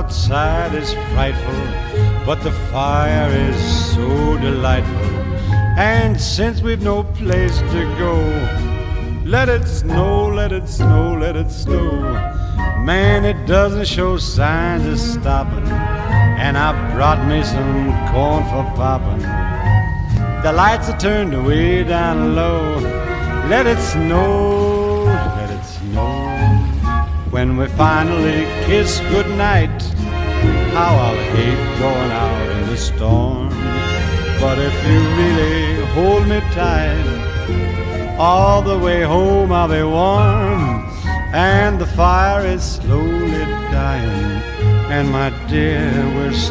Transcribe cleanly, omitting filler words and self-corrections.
outside is frightful, but the fire is so delightful. And since we've no place to go, let it snow, let it snow, let it snow. Man, it doesn't show signs of stopping, and I brought me some corn for popping. The lights are turned way down low. Let it snow, let it snow. When we finally kiss goodnight, how I'll hate going out in the storm. But if you really hold me tight, all the way home I'll be warm. And the fire is slowly dying, and my dear, we're